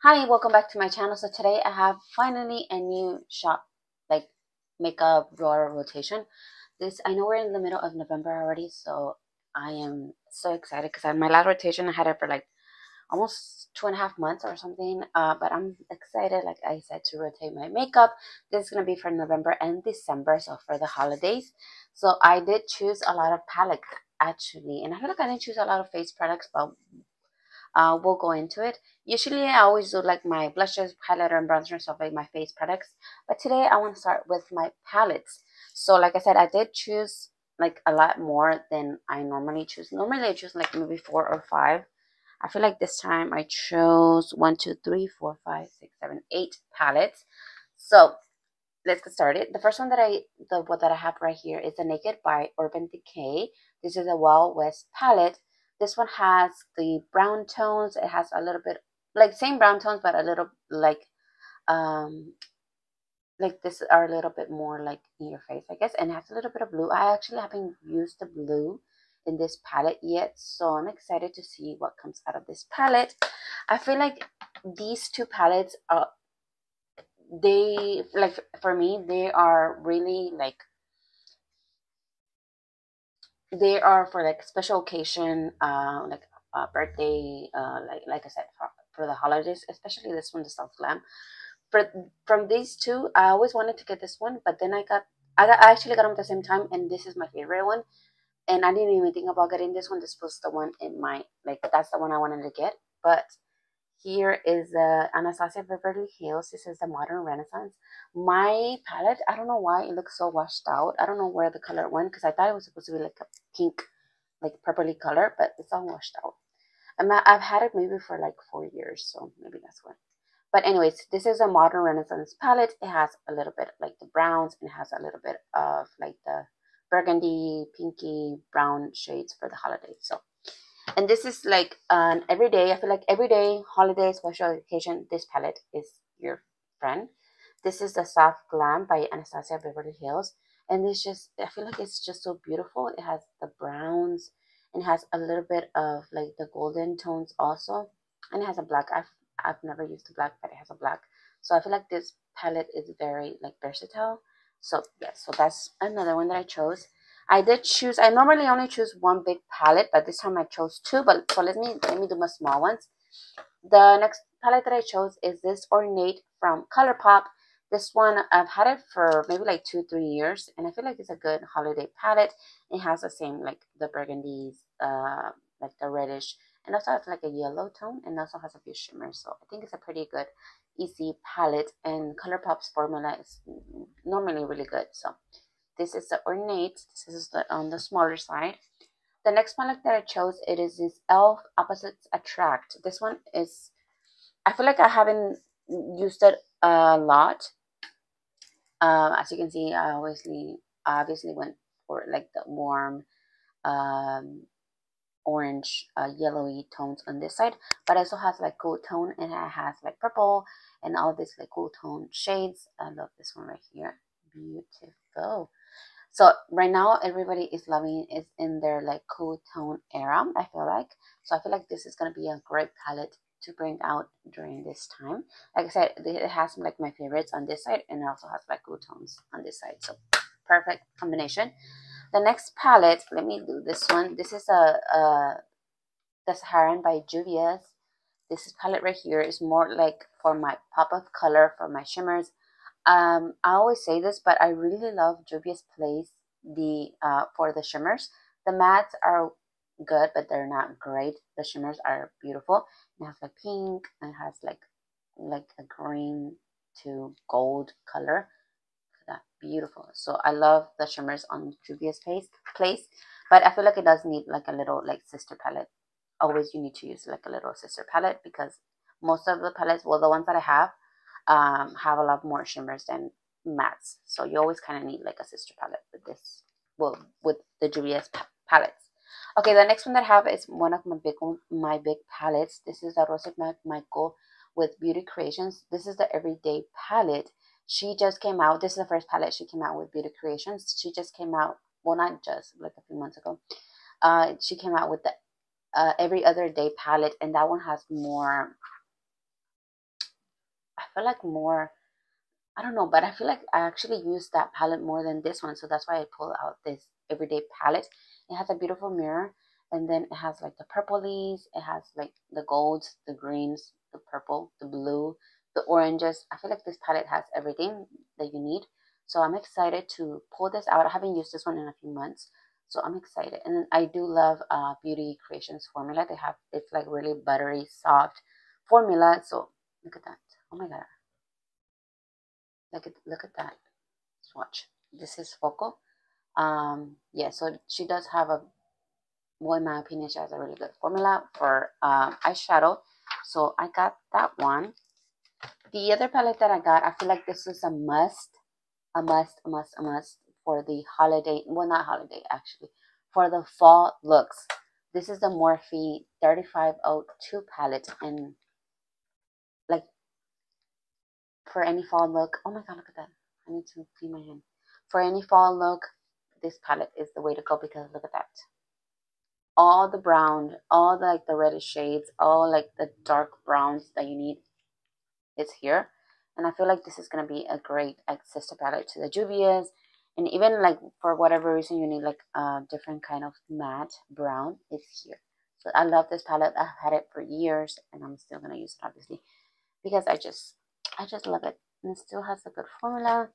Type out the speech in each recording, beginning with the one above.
Hi, welcome back to my channel. So today I have finally a new shop, like makeup drawer rotation. This I know we're in the middle of November already, so I am so excited because my last rotation I had it for like almost 2.5 months or something. But I'm excited, like I said, to rotate my makeup. This is gonna be for November and December, so for the holidays. So I did choose a lot of palettes actually, and I feel like I didn't choose a lot of face products, but we'll go into it. Usually, I always do like my blushes, highlighter, and bronzer and stuff like my face products. But today, I want to start with my palettes. So, like I said, I did choose like a lot more than I normally choose. Normally, I choose like maybe 4 or 5. I feel like this time I chose 8 palettes. So let's get started. The first one that I have right here is the Naked by Urban Decay. This is a Wild West palette. This one has the brown tones. It has a little bit like same brown tones, but a little um like this are a little bit more like in your face, I guess, and it has a little bit of blue. I actually haven't used the blue in this palette yet, so I'm excited to see what comes out of this palette. I feel like these two palettes are they like for me they are really like they are for like special occasion, like birthday, like I said, for the holidays, especially this one, the South Lamb. But from these two, I always wanted to get this one, but then I actually got them at the same time, and this is my favorite one. And I didn't even think about getting this one. This was the one in my like that's the one I wanted to get. But here is the Anastasia Beverly Hills. This is the Modern Renaissance. My palette, I don't know why it looks so washed out. I don't know where the color went because I thought it was supposed to be like a pink, like purpley color, but it's all washed out. I've had it maybe for like 4 years, so maybe that's why. But anyways, this is a Modern Renaissance palette. It has a little bit like the browns and it has a little bit of like the burgundy, pinky, brown shades for the holidays. So, and this is like an everyday. I feel like everyday holiday special occasion. This palette is your friend. This is the Soft Glam by Anastasia Beverly Hills, and it's just I feel like it's just so beautiful. It has the browns and has a little bit of like the golden tones also, and it has a black. I've never used the black, but it has a black. So I feel like this palette is very like versatile. So yes, so that's another one that I chose. I did choose. I normally only choose one big palette, but this time I chose two. But so let me do my small ones. The next palette that I chose is this Ornate from ColourPop. This one I've had it for maybe like 2-3 years, and I feel like it's a good holiday palette. It has the same like the burgundies, like the reddish, and also has like a yellow tone, and also has a few shimmers. So I think it's a pretty good, easy palette. And ColourPop's formula is normally really good. So this is the Ornate. This is on the smaller side. The next palette that I chose, it is this Elf Opposites Attract. This one is, I feel like I haven't used it a lot. As you can see, I obviously went for like the warm um, orange, yellowy tones on this side, but it also has like cool tone and it has like purple and all this like cool tone shades. I love this one right here. Beautiful. So right now everybody is loving is in their like cool tone era, I feel like. So I feel like this is gonna be a great palette to bring out during this time. Like I said, it has some like my favorites on this side and it also has like cool tones on this side. So perfect combination. The next palette, let me do this one. This is a the Saharan by Juvia's. This palette right here is more like for my pop of color, for my shimmers. I always say this, but I really love Juvia's Place for the shimmers. The mattes are good, but they're not great. The shimmers are beautiful. It has like pink and it has like a green to gold color. That beautiful. So I love the shimmers on Juvia's Place, but I feel like it does need like a little like sister palette. Always you need to use like a little sister palette because most of the palettes, well, the ones that I have a lot more shimmers than mattes. So you always kind of need like a sister palette with this, well, with the Juvia's palettes. Okay, the next one that I have is one of my big palettes. This is the Rosa Michael with Beauty Creations. This is the Everyday palette. She just came out. This is the first palette she came out with Beauty Creations. She just came out, well, not just like a few months ago. She came out with the Every Other Day palette, and that one has more feel like more, I don't know, but I feel like I actually use that palette more than this one. So that's why I pull out this everyday palette. It has a beautiful mirror, and then it has like the purplies, it has like the golds, the greens, the purple, the blue, the oranges. I feel like this palette has everything that you need. So I'm excited to pull this out. I haven't used this one in a few months. So I'm excited. And then I do love Beauty Creations formula. They have, it's like really buttery, soft formula. So look at that. Oh my God. Look at that swatch. This is Foco. Yeah, so she does have a, well, in my opinion, she has a really good formula for eyeshadow. So I got that one. The other palette that I got, I feel like this is a must, a must, a must, a must for the holiday. Well, not holiday actually, for the fall looks. This is the Morphe 3502 palette, and like for any fall look. Oh my God, look at that. I need to clean my hand. For any fall look, this palette is the way to go, because look at that. All the brown, all the, like the reddish shades, all like the dark browns that you need is here. And I feel like this is going to be a great sister palette to the Juvia's. And even like for whatever reason you need like a different kind of matte brown, it's here. So I love this palette. I've had it for years, and I'm still going to use it obviously, because I just love it. And it still has a good formula.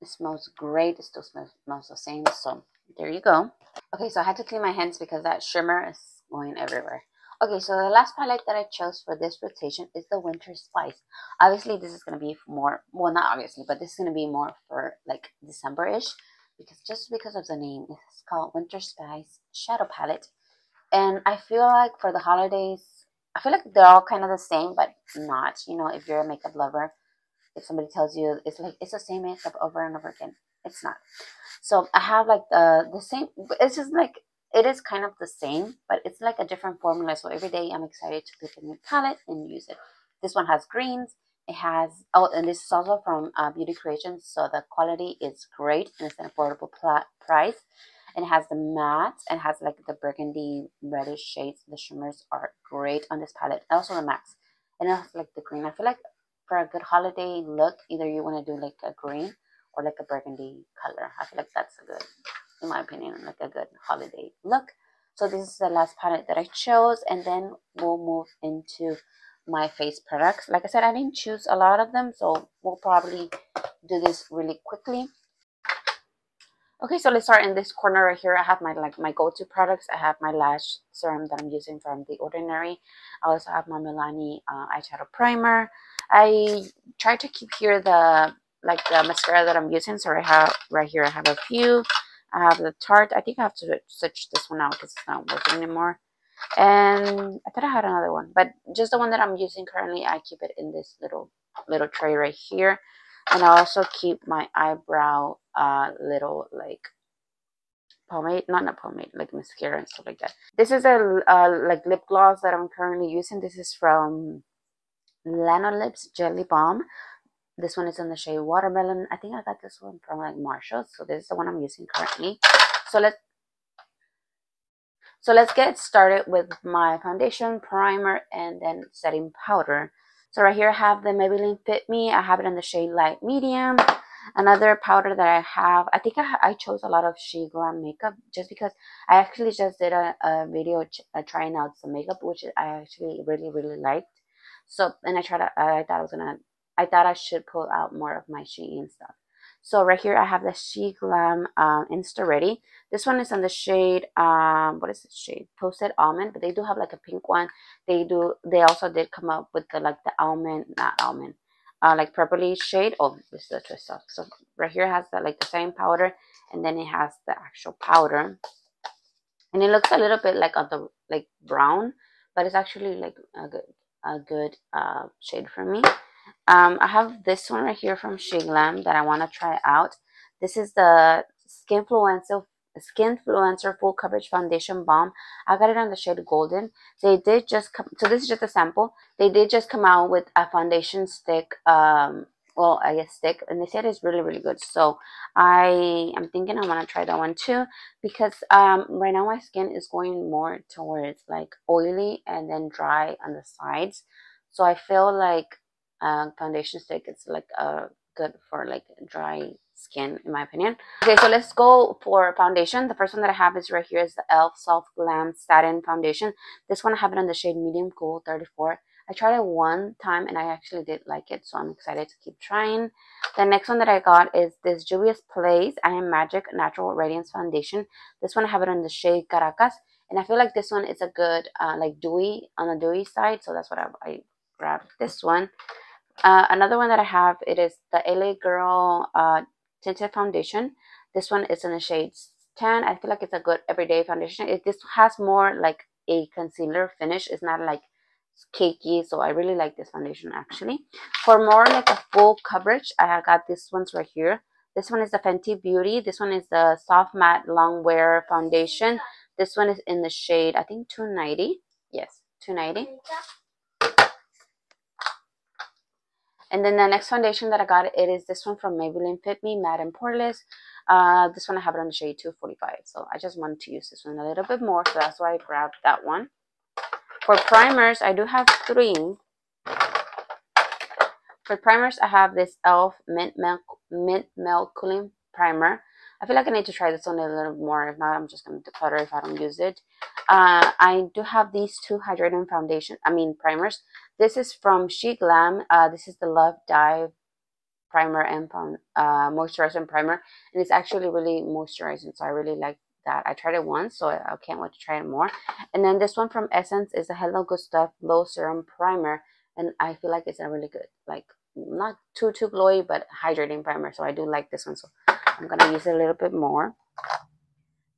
It smells great. It still smells the same. So there you go. Okay, so I had to clean my hands because that shimmer is going everywhere. Okay, so the last palette that I chose for this rotation is the Winter Spice. Obviously, this is going to be more, well, not obviously, but this is going to be more for like December-ish, because just because of the name, it's called Winter Spice Shadow Palette. And I feel like for the holidays, I feel like they're all kind of the same, but not. You know, if you're a makeup lover, if somebody tells you it's like it's the same makeup over and over again, it's not. So I have like the same, it's just like, it is kind of the same, but it's like a different formula. So every day I'm excited to pick a new palette and use it. This one has greens. It has, oh, and this is also from Beauty Creations. So the quality is great, and it's an affordable price. And it has the matte and has like the burgundy reddish shades. The shimmers are great on this palette. Also the mattes. And it has like the green. I feel like for a good holiday look, either you want to do like a green or like a burgundy color. I feel like that's a good, in my opinion, like a good holiday look. So this is the last palette that I chose, and then we'll move into my face products. Like I said, I didn't choose a lot of them, so we'll probably do this really quickly. Okay, so let's start in this corner right here. I have my go-to products. I have my lash serum that I'm using from The Ordinary. I also have my Milani eyeshadow primer. I try to keep here the mascara that I'm using. So I have right here, I have a few. I have the Tarte. I think I have to switch this one out because it's not working anymore. And I thought I had another one, but just the one that I'm using currently, I keep it in this little tray right here. And I also keep my eyebrow little like pomade, not pomade, like mascara and stuff like that. This is a like lip gloss that I'm currently using. This is from Lanolips Jelly Balm. This one is in the shade Watermelon. I think I got this one from like Marshalls. So this is the one I'm using currently. So let's get started with my foundation, primer, and then setting powder. So right here I have the Maybelline Fit Me. I have it in the shade Light Medium. Another powder that I have, I think I chose a lot of She Glam makeup just because I actually just did a video trying out some makeup, which I actually really liked. So, and I thought I should pull out more of my Shein stuff. So right here I have the She Glam Insta Ready. This one is in the shade, what is this shade? Toasted Almond, but they do have like a pink one. They also did come up with the almond, not almond, like purpley shade. Oh, this is the twist off. So right here has the the same powder, and then it has the actual powder, and it looks a little bit like on the brown, but it's actually like a good shade for me. I have this one right here from She Glam that I want to try out. This is the Skinfluencer Full Coverage Foundation Balm. I got it on the shade Golden. They did just come, so this is just a sample. They did just come out with a foundation stick, well, I guess stick, and they said it's really good. So I am thinking I want to try that one too, because right now my skin is going more towards like oily and then dry on the sides. So I feel like foundation stick. It's like good for like dry skin, in my opinion. Okay, so let's go for foundation. The first one that I have is right here is the e.l.f. Soft Glam Satin Foundation. This one I have it in the shade Medium Cool 34. I tried it one time and I actually did like it, so I'm excited to keep trying. The next one that I got is this Juvia's Place I Am Magic Natural Radiance Foundation. This one I have it in the shade Caracas, and I feel like this one is a good like dewy, on the dewy side, so that's what I grabbed this one. Another one that I have, it is the LA Girl tinted foundation. This one is in the shade tan. I feel like it's a good everyday foundation. This has more like a concealer finish. It's not like cakey, so I really like this foundation actually. For more like a full coverage, I got this ones right here. This one is the Fenty Beauty. This one is the Soft Matte Long Wear Foundation. This one is in the shade, I think 290. Yes, 290. And then the next foundation that I got, it is this one from Maybelline Fit Me Matte and Poreless. This one I have it on the shade 245. So I just wanted to use this one a little bit more, so that's why I grabbed that one. For primers, I do have 3. For primers, I have this e.l.f. Mint Milk Cooling Primer. I feel like I need to try this one a little more. If not, I'm just going to declutter if I don't use it. I do have these 2 hydrating primers. This is from SheGlam. This is the Love Dive Primer and Moisturizing Primer. And it's actually really moisturizing, so I really like that. I tried it once, so I can't wait to try it more. And then this one from Essence is the Hello Good Stuff Glow Serum Primer. And I feel like it's a really good, like, not too glowy, but hydrating primer. So I do like this one, so I'm gonna use it a little bit more.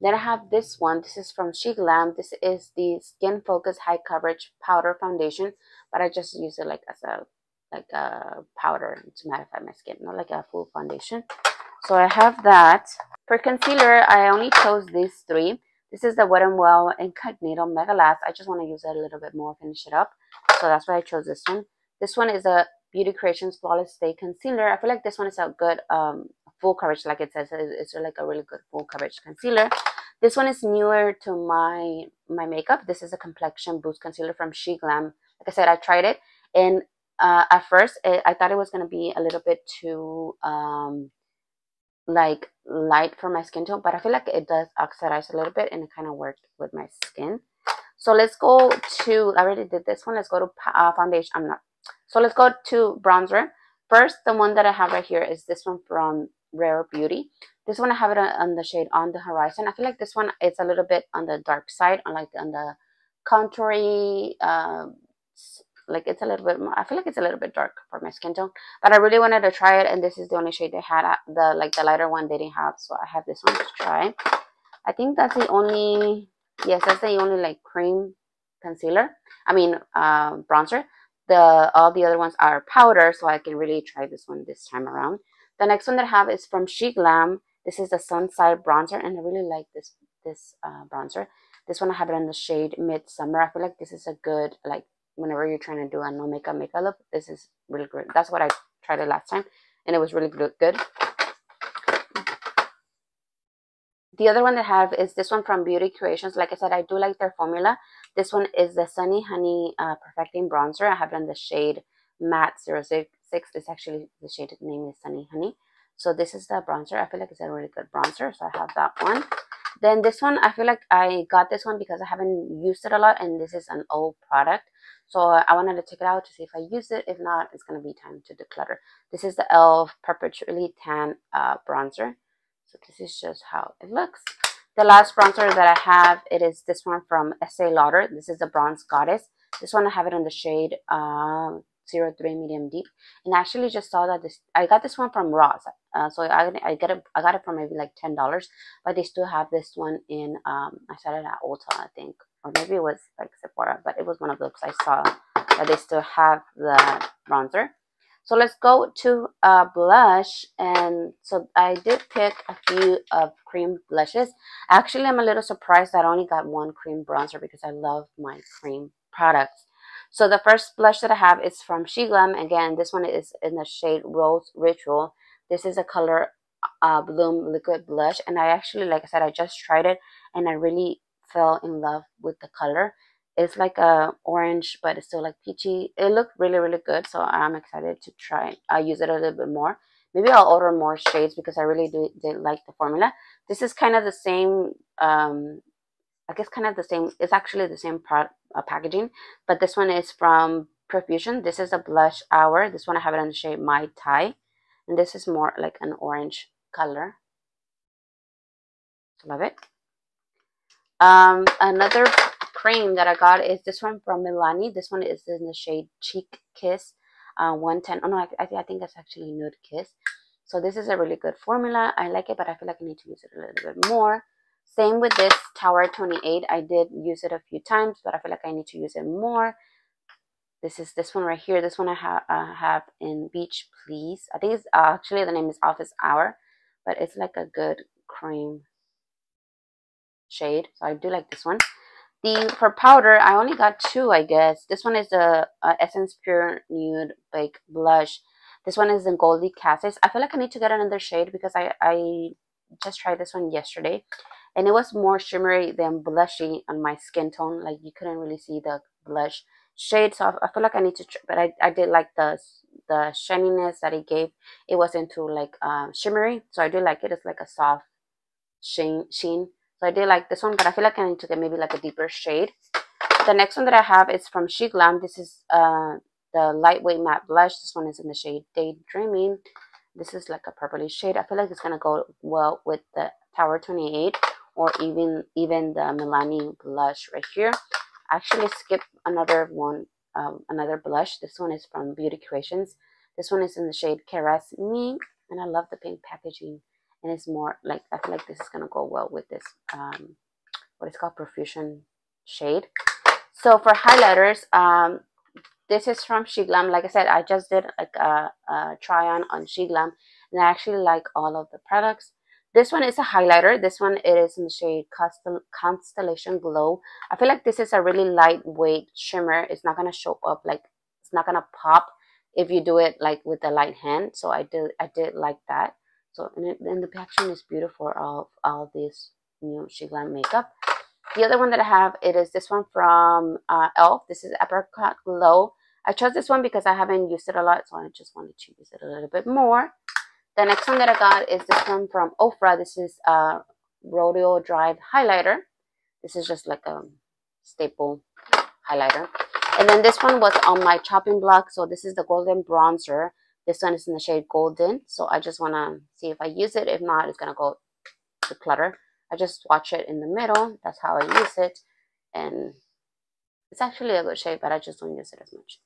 Then I have this one. This is from SheGlam. This is the Skin Focus High Coverage Powder Foundation, but I just use it like as a powder to mattify my skin, not like a full foundation. So I have that. For concealer, I only chose these 3. This is the Wet n Well Incognito Mega Last. I just want to use it a little bit more, finish it up. So that's why I chose this one. This one is a Beauty Creations Flawless Stay Concealer. I feel like this one is a good full coverage, like it says. It's like a really good full coverage concealer. This one is newer to my makeup. This is a Complexion Boost Concealer from SheGlam. Like I said, I tried it, and at first I thought it was going to be a little bit too like light for my skin tone, but I feel like it does oxidize a little bit, and it kind of worked with my skin. So let's go to, I already did this one. Let's go to foundation. So let's go to bronzer. First, the one that I have right here is this one from Rare Beauty. This one I have it on the shade On the Horizon. I feel like this one is a little bit on the dark side, on the contoury, like it's a little bit more, I feel like it's a little bit dark for my skin tone, but I really wanted to try it, and this is the only shade they had. The lighter one they didn't have, so I have this one to try. I think that's the only, yes, that's the only like cream concealer, bronzer. All the other ones are powder, so I can really try this one this time around. The next one that I have is from SheGlam. This is the Sunside Bronzer, and I really like this bronzer. This one I have it in the shade Midsummer. I feel like this is a good, like, whenever you're trying to do a no makeup look, this is really good. That's what I tried it last time, and it was really good. The other one that I have is this one from Beauty Creations. Like I said, I do like their formula. This one is the Sunny Honey Perfecting Bronzer. I have it in the shade Matte 006. It's actually, the shade name is Sunny Honey. So this is the bronzer. I feel like it's a really good bronzer, so I have that one. Then this one, I feel like I got this one because I haven't used it a lot, and this is an old product. So I wanted to take it out to see if I use it. If not, it's going to be time to declutter. This is the e.l.f. Perpetually Tan bronzer. So this is just how it looks. The last bronzer that I have, it is this one from Estee Lauder. This is the Bronze Goddess. This one I have it in the shade 03 Medium Deep. And I actually just saw that I got this one from Ross. So I got it for maybe like $10, but they still have this one in I saw it at Ulta, I think, or maybe it was like Sephora, but it was one of those I saw that they still have the bronzer. So let's go to blush. And so I did pick a few of cream blushes. Actually, I'm a little surprised that I only got one cream bronzer because I love my cream products. So the first blush that I have is from SheGlam. Again, this one is in the shade Rose Ritual. This is a color Bloom Liquid Blush. And I actually, like I said, I just tried it, and I really fell in love with the color. It's like a orange, but it's still like peachy. It looked really, really good, so I'm excited to try. I'll use it a little bit more. Maybe I'll order more shades because I really did like the formula. This is kind of the same. I guess kind of the same. It's actually the same packaging, but this one is from Profusion. This is a blush hour. This one I have it in the shade Mai Tai, and this is more like an orange color. Love it. Another cream that I got is this one from Milani. This one is in the shade Cheek Kiss 110. Oh no, I think it's actually Nude Kiss. So this is a really good formula. I like it, but I feel like I need to use it a little bit more. Same with this Tower 28. I did use it a few times, but I feel like I need to use it more. This is this one right here. This one I have in Beach Please. I think it's actually the name is Office Hour, but it's like a good cream shade. So I do like this one. For powder, I only got two, I guess. This one is the Essence Pure Nude Bake Blush. This one is in Goldie Cassis. I feel like I need to get another shade because I just tried this one yesterday, and it was more shimmery than blushy on my skin tone. Like you couldn't really see the blush shade, so I feel like I need to. But I did like the shininess that it gave. It wasn't too like shimmery, so I do like it. It's like a soft sheen. So I did like this one, but I feel like I need to get maybe like a deeper shade. The next one that I have is from She Glam. This is the lightweight matte blush. This one is in the shade Daydreaming. This is like a purpley shade. I feel like it's gonna go well with the Tower 28 or even the Milani blush right here. I actually skipped another one, another blush. This one is from Beauty Creations. This one is in the shade Caress Me, and I love the pink packaging. And it's more like, I feel like this is gonna go well with this what is called Profusion shade. So for highlighters, this is from She Glam. Like I said, I just did like a try on She Glam, and I actually like all of the products. This one is a highlighter. This one it is in the shade Constellation Glow. I feel like this is a really lightweight shimmer. It's not gonna show up like, it's not gonna pop if you do it like with the light hand. So I did like that. So and the packaging is beautiful of all this new She Glam makeup. The other one that I have, it is this one from e.l.f. This is Apricot Glow. I chose this one because I haven't used it a lot, so I just wanted to use it a little bit more. The next one that I got is this one from Ofra. This is Rodeo Drive Highlighter. This is just like a staple highlighter. And then this one was on my chopping block. So this is the Golden Bronzer. This one is in the shade Golden. So I just want to see if I use it. If not, it's going to go to clutter. I just swatch it in the middle. That's how I use it. And it's actually a good shade, but I just don't use it as much.